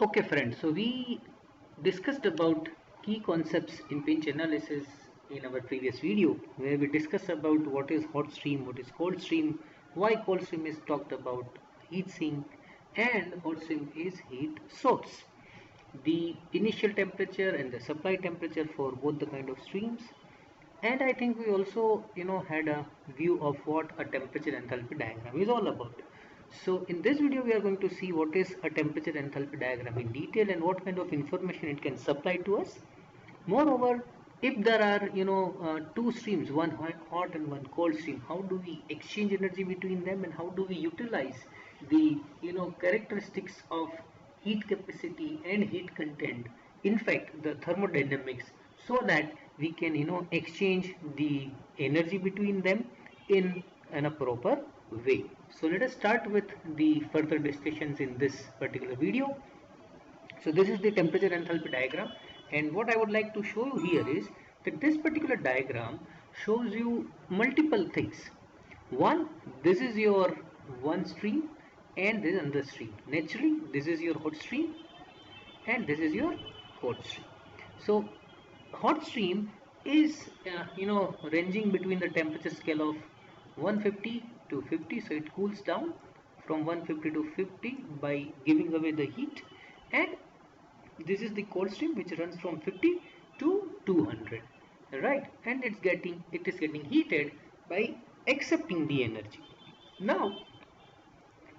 Okay friends, so we discussed about key concepts in pinch analysis in our previous video, where we discussed about what is hot stream, what is cold stream, why cold stream is talked about, heat sink, and hot stream is heat source, the initial temperature and the supply temperature for both the kind of streams. And I think we also had a view of what a temperature enthalpy diagram is all about. So in this video we are going to see what is a temperature enthalpy diagram in detail and what kind of information it can supply to us. Moreover, if there are two streams, one hot and one cold stream, how do we exchange energy between them and how do we utilize the characteristics of heat capacity and heat content, in fact the thermodynamics, so that we can exchange the energy between them in a proper way. So let us start with the further discussions in this particular video. So this is the temperature enthalpy diagram, and what I would like to show you here is that this particular diagram shows you multiple things. One, this is your one stream and this is another stream. Naturally, this is your hot stream and this is your cold stream. So hot stream is ranging between the temperature scale of 150 to 50, so it cools down from 150 to 50 by giving away the heat. And this is the cold stream which runs from 50 to 200, right? And it is getting heated by accepting the energy. Now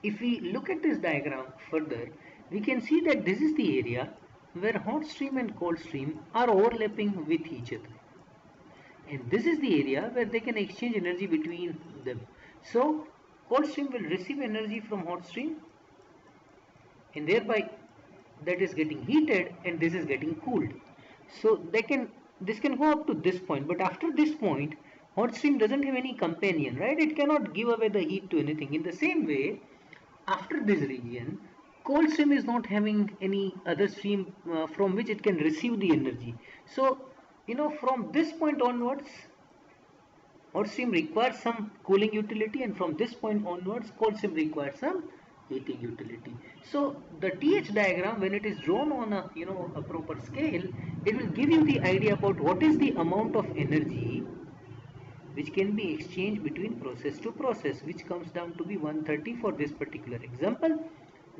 if we look at this diagram further, we can see that this is the area where hot stream and cold stream are overlapping with each other, and this is the area where they can exchange energy between them. So cold stream will receive energy from hot stream, and thereby that is getting heated and this is getting cooled. So this can go up to this point, but after this point hot stream doesn't have any companion, right? It cannot give away the heat to anything. In the same way, after this region, cold stream is not having any other stream from which it can receive the energy. So from this point onwards hot stream requires some cooling utility, and from this point onwards cold stream requires some heating utility. So the TH diagram, when it is drawn on a proper scale, it will give you the idea about what is the amount of energy which can be exchanged between process to process, which comes down to be 130 for this particular example.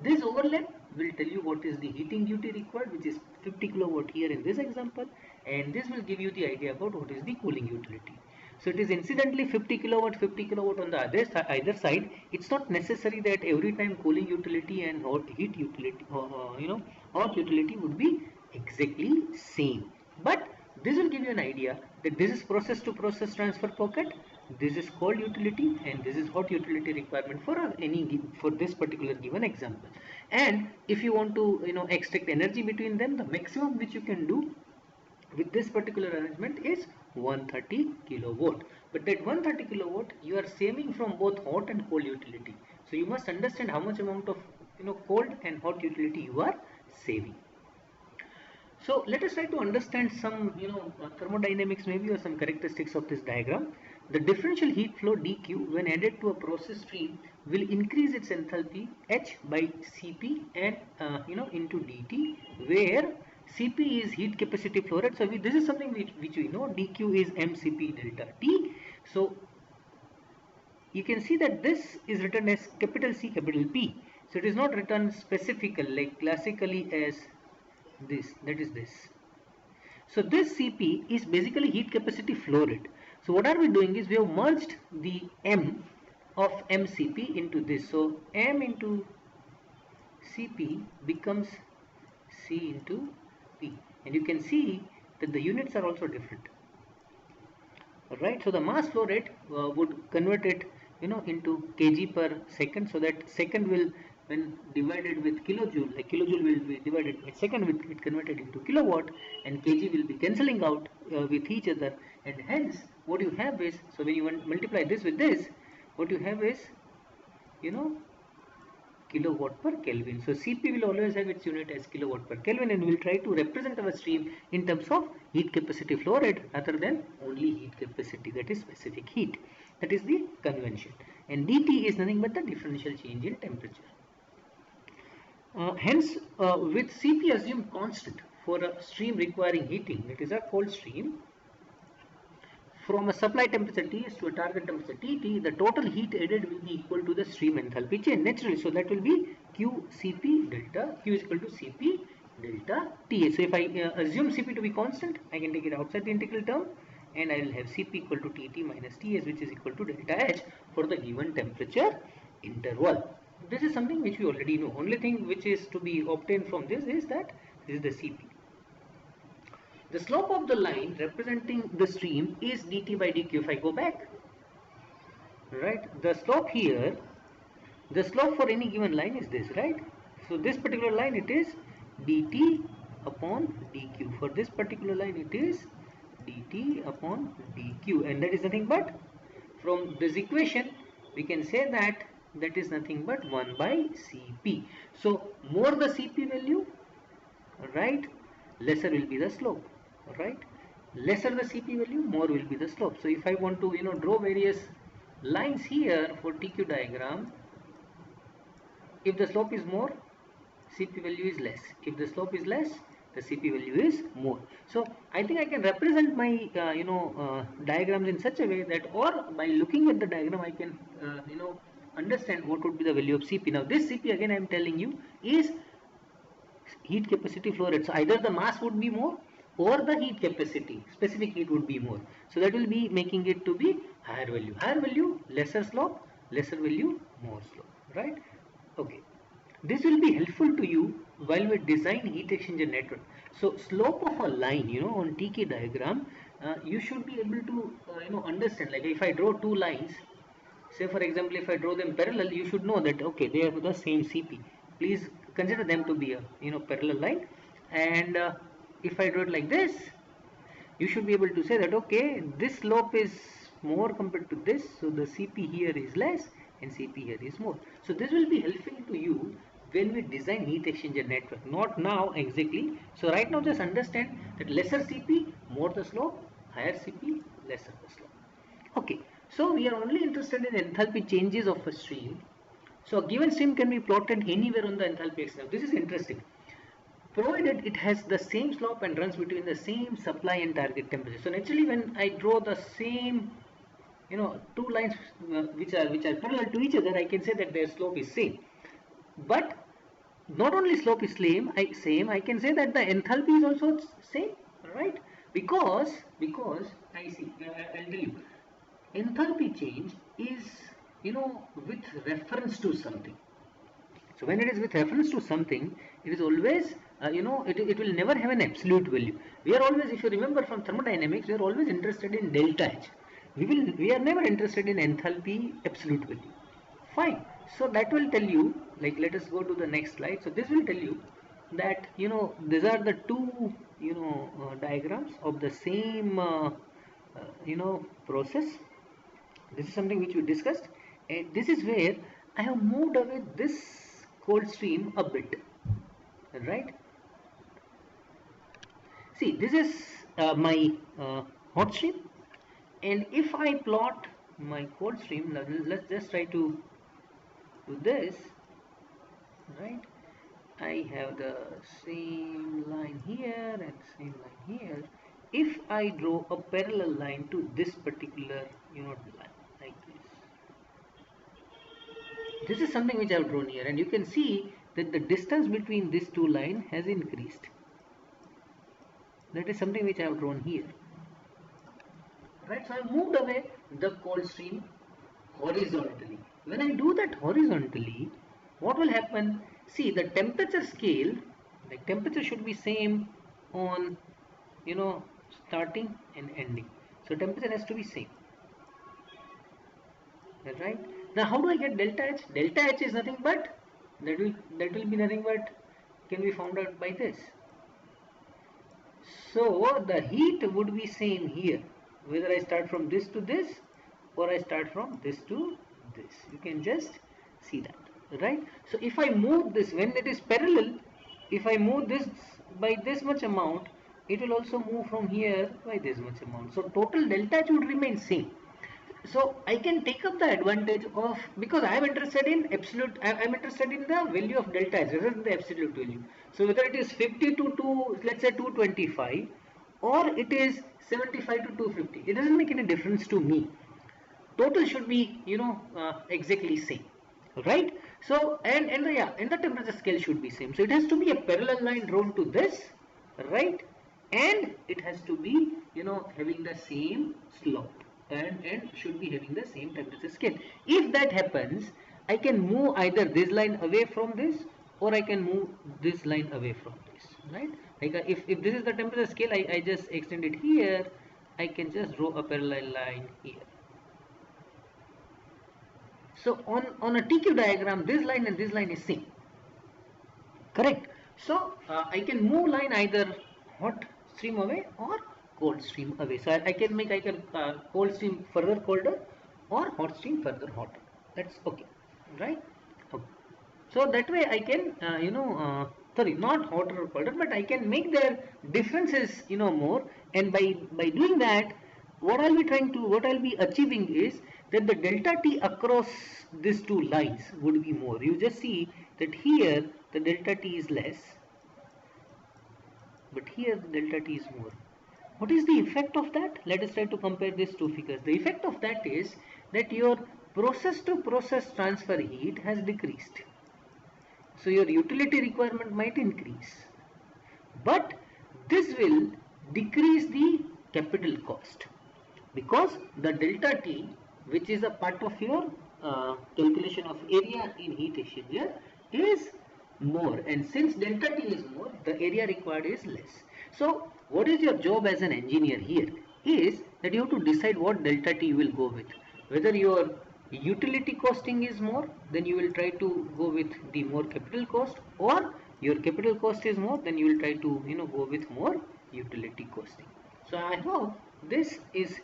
This overlap will tell you what is the heating duty required, which is 50 kilowatt here in this example, and this will give you the idea about what is the cooling utility. So it is incidentally 50 kilowatt on the either side. It's not necessary that every time cooling utility and heat utility hot utility would be exactly same, but this will give you an idea that this is process to process transfer pocket, this is cold utility, and this is hot utility requirement for this particular given example. And if you want to extract energy between them, the maximum which you can do with this particular arrangement is 130 kilowatt. But that 130 kilowatt you are saving from both hot and cold utility. So you must understand how much amount of cold and hot utility you are saving. So let us try to understand some thermodynamics maybe, or some characteristics of this diagram. The differential heat flow dq when added to a process stream will increase its enthalpy H by Cp and into dt, where Cp is heat capacity flow rate. So this is something which we know. dq is mCp delta T. So you can see that this is written as capital C capital P. So it is not written specifically like classically as this, that is this. So this Cp is basically heat capacity flow rate. So what are we doing is we have merged the M of mCp into this. So M into Cp becomes C into P, and you can see that the units are also different. Right, so the mass flow rate would convert it into kg per second, so that second will, when divided with kilojoule, like kilojoule will be divided by second, with it converted into kilowatt, and kg will be cancelling out with each other, and hence what you have is, so when you multiply this with this, what you have is kilowatt per Kelvin. So Cp will always have its unit as kilowatt per Kelvin, and we will try to represent our stream in terms of heat capacity flow rate rather than only heat capacity, that is specific heat. That is the convention. And dt is nothing but the differential change in temperature. Hence, with Cp assumed constant for a stream requiring heating, that is a cold stream, from a supply temperature Ts to a target temperature Tt, the total heat added will be equal to the stream enthalpy change naturally. So that will be QCp delta, Q is equal to Cp delta Ta. So if I assume Cp to be constant, I can take it outside the integral term and I will have Cp equal to Tt minus Ts, which is equal to delta H for the given temperature interval. This is something which we already know. Only thing which is to be obtained from this is that this is the Cp. The slope of the line representing the stream is dt by dq. If I go back, right, the slope here, the slope for any given line is this, right? So this particular line, it is dt upon dq. For this particular line, it is dt upon dq, and that is nothing but, from this equation we can say that that is nothing but 1 by Cp. So more the Cp value, right, lesser will be the slope, right? Lesser the Cp value, more will be the slope. So if I want to draw various lines here for TQ diagram, if the slope is more, Cp value is less. If the slope is less, the Cp value is more. So I think I can represent my diagrams in such a way that, or by looking at the diagram, I can understand what would be the value of Cp. Now this Cp, again I am telling you, is heat capacity flow rate. So either the mass would be more or the heat capacity, specific heat would be more. So that will be making it to be higher value. Higher value, lesser slope, lesser value, more slope, right? Okay. This will be helpful to you while we design heat exchanger network. So slope of a line, on TK diagram, you should be able to, understand. Like if I draw two lines, say for example, if I draw them parallel, you should know that, okay, they are the same Cp. Please consider them to be a parallel line. And if I draw it like this, you should be able to say that, okay, this slope is more compared to this, so the Cp here is less and Cp here is more. So this will be helpful to you when we design heat exchanger network. Not now exactly. So right now just understand that lesser Cp, more the slope, higher Cp, lesser the slope. Okay, so we are only interested in enthalpy changes of a stream. So a given stream can be plotted anywhere on the enthalpy axis. Now this is interesting. Provided it has the same slope and runs between the same supply and target temperature. So naturally, when I draw the same, two lines which are parallel to each other, I can say that their slope is same. But not only slope is same, I can say that the enthalpy is also same, right? Because I see, I'll tell you, enthalpy change is with reference to something. So when it is with reference to something, it is always it will never have an absolute value. We are always, if you remember from thermodynamics, we are always interested in delta H. We are never interested in enthalpy absolute value. Fine. So that will tell you, like, let us go to the next slide. So this will tell you that these are the two diagrams of the same process. This is something which we discussed, and this is where I have moved away this cold stream a bit, right? See, this is my hot stream, and if I plot my cold stream, let's just try to do this, right? I have the same line here and same line here. If I draw a parallel line to this particular line like this is something which I have drawn here, and you can see that the distance between these two lines has increased. That is something which I have drawn here, right? So I moved away the cold stream horizontally. When I do that horizontally, what will happen? See, the temperature scale, like temperature should be same on starting and ending. So temperature has to be same, right? Now how do I get delta H? Delta H is nothing but that will be nothing but can be found out by this. So the heat would be same here, whether I start from this to this or I start from this to this. You can just see that, right? So if I move this, when it is parallel, if I move this by this much amount, it will also move from here by this much amount. So total delta H would remain same. So I can take up the advantage of, because I am interested in absolute, I am interested in the value of delta H rather than the absolute value. So whether it is 50 to 2, let's say 225, or it is 75 to 250, it doesn't make any difference to me. Total should be, exactly same, right? So and the temperature scale should be same. So it has to be a parallel line drawn to this, right? And it has to be, having the same slope, and should be having the same temperature scale. If that happens, I can move either this line away from this, or I can move this line away from this, right? Like if this is the temperature scale, I just extend it here. I can just draw a parallel line here. So on a TQ diagram, this line and this line is same, correct? So I can move line either hot stream away or cold stream away. So I can make either cold stream further colder or hot stream further hotter. That's okay, right? Okay. So that way I can, sorry, not hotter or colder, but I can make their differences, more. And by doing that, what I'll be achieving is that the delta T across these two lines would be more. You just see that here the delta T is less, but here the delta T is more. What is the effect of that? Let us try to compare these two figures. The effect of that is that your process to process transfer heat has decreased. So your utility requirement might increase, but this will decrease the capital cost, because the delta T, which is a part of your calculation of area in heat exchanger, is more, and since delta T is more, the area required is less. So what is your job as an engineer here is that you have to decide what delta T you will go with. Whether your utility costing is more, then you will try to go with the more capital cost, or your capital cost is more, then you will try to go with more utility costing. So I hope this is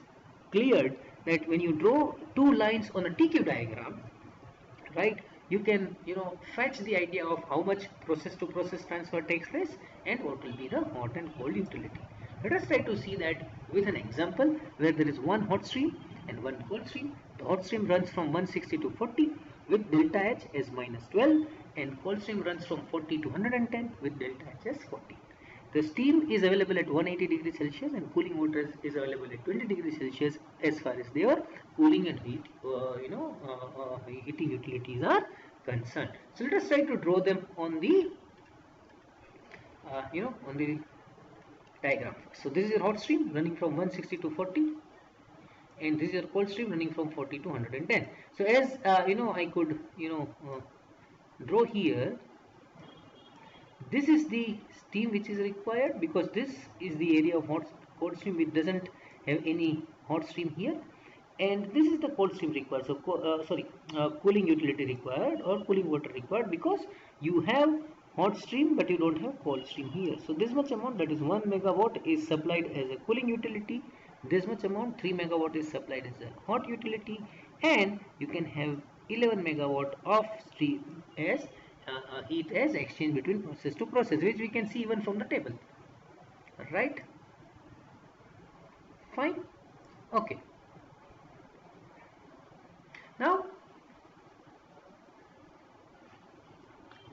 cleared, that when you draw two lines on a TQ diagram, right, you can fetch the idea of how much process to process transfer takes place and what will be the hot and cold utility. Let us try to see that with an example where there is one hot stream and one cold stream. The hot stream runs from 160 to 40 with delta H as minus 12, and cold stream runs from 40 to 110 with delta H as 40. The steam is available at 180 degrees Celsius and cooling water is available at 20 degrees Celsius as far as their cooling and heat, heating utilities are concerned. So let us try to draw them on the, on the diagram. So this is your hot stream running from 160 to 40, and this is your cold stream running from 40 to 110. So as I could draw here, this is the steam which is required, because this is the area of cold stream. It doesn't have any hot stream here, and this is the cold stream required. So cooling utility required or cooling water required, because you have hot stream but you don't have cold stream here. So this much amount, that is 1 megawatt, is supplied as a cooling utility. This much amount, 3 megawatt, is supplied as a hot utility, and you can have 11 megawatt of stream as heat as exchange between process to process, which we can see even from the table, right? Fine. Okay. Now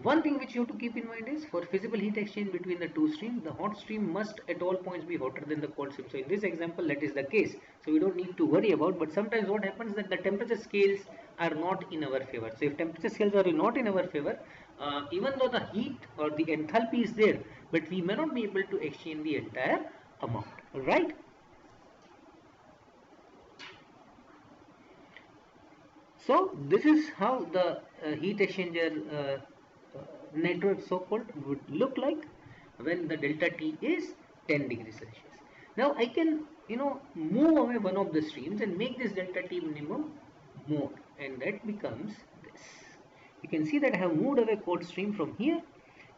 one thing which you have to keep in mind is, for feasible heat exchange between the two streams, the hot stream must at all points be hotter than the cold stream. So in this example, that is the case. So we don't need to worry about, but sometimes what happens that the temperature scales are not in our favor. So if temperature scales are not in our favor, even though the heat or the enthalpy is there, but we may not be able to exchange the entire amount, right? So this is how the heat exchanger network, so-called, would look like when the delta T is 10 degrees Celsius. Now I can move away one of the streams and make this delta T minimum more, and that becomes this. You can see that I have moved away cold stream from here,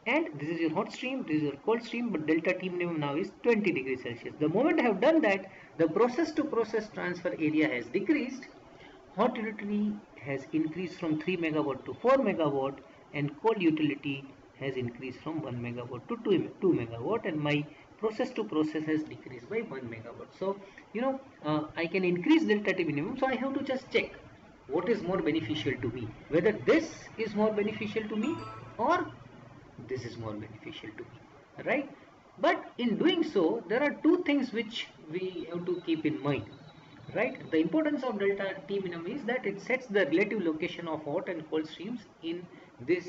and this is your hot stream, this is your cold stream, but delta T minimum now is 20 degrees Celsius. The moment I have done that, the process to process transfer area has decreased, hot utility has increased from 3 megawatt to 4 megawatt, and cold utility has increased from 1 megawatt to 2 megawatt, and my process to process has decreased by 1 megawatt. So I can increase delta T minimum, so I have to just check what is more beneficial to me, whether this is more beneficial to me or this is more beneficial to me, right? But in doing so, there are two things which we have to keep in mind, right? The importance of delta T minimum is that it sets the relative location of hot and cold streams in this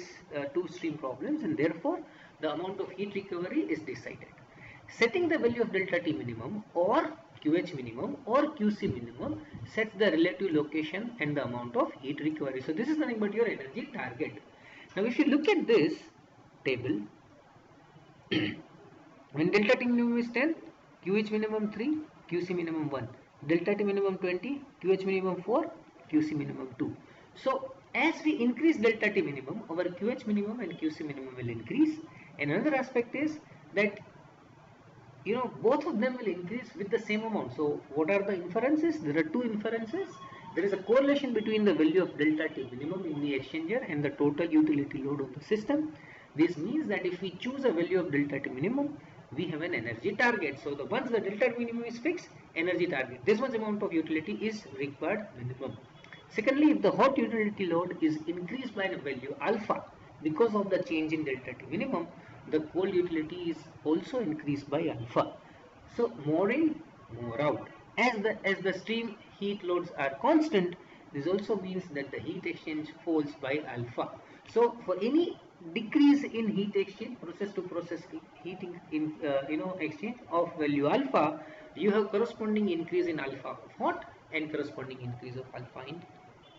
two stream problems, and therefore the amount of heat recovery is decided. Setting the value of delta T minimum or QH minimum or QC minimum sets the relative location and the amount of heat recovery. So this is nothing but your energy target. Now if you look at this table, when delta T minimum is 10, QH minimum 3, QC minimum 1, delta T minimum 20, QH minimum 4, QC minimum 2. So as we increase delta T minimum, our QH minimum and QC minimum will increase. And another aspect is that both of them will increase with the same amount. So what are the inferences? There are two inferences. There is a correlation between the value of delta T minimum in the exchanger and the total utility load of the system. This means that if we choose a value of delta T minimum, we have an energy target. So once the delta T minimum is fixed, energy target, this much amount of utility is required minimum. Secondly, if the hot utility load is increased by a value alpha because of the change in delta T minimum, the cold utility is also increased by alpha. So more in, more out. As the stream heat loads are constant, this also means that the heat exchange falls by alpha. So for any decrease in heat exchange, process to process heating in exchange of value alpha, you have corresponding increase in alpha of hot and corresponding increase of alpha in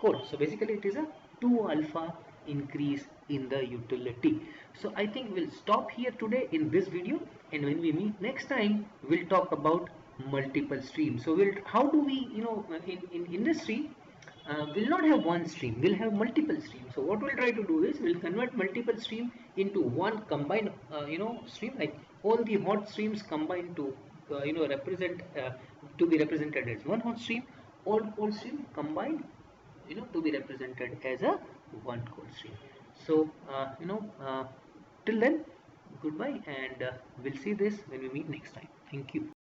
cold. So basically it is a 2 alpha increase in the utility. So I think we'll stop here today in this video, and when we meet next time, we'll talk about multiple streams. So how do we, in industry, we'll not have one stream, we'll have multiple streams. So what we'll try to do is we'll convert multiple stream into one combined stream, like all the hot streams combined to represent to be represented as one hot stream, all cold stream combined to be represented as a one cold stream. So till then, goodbye, and we'll see this when we meet next time. Thank you.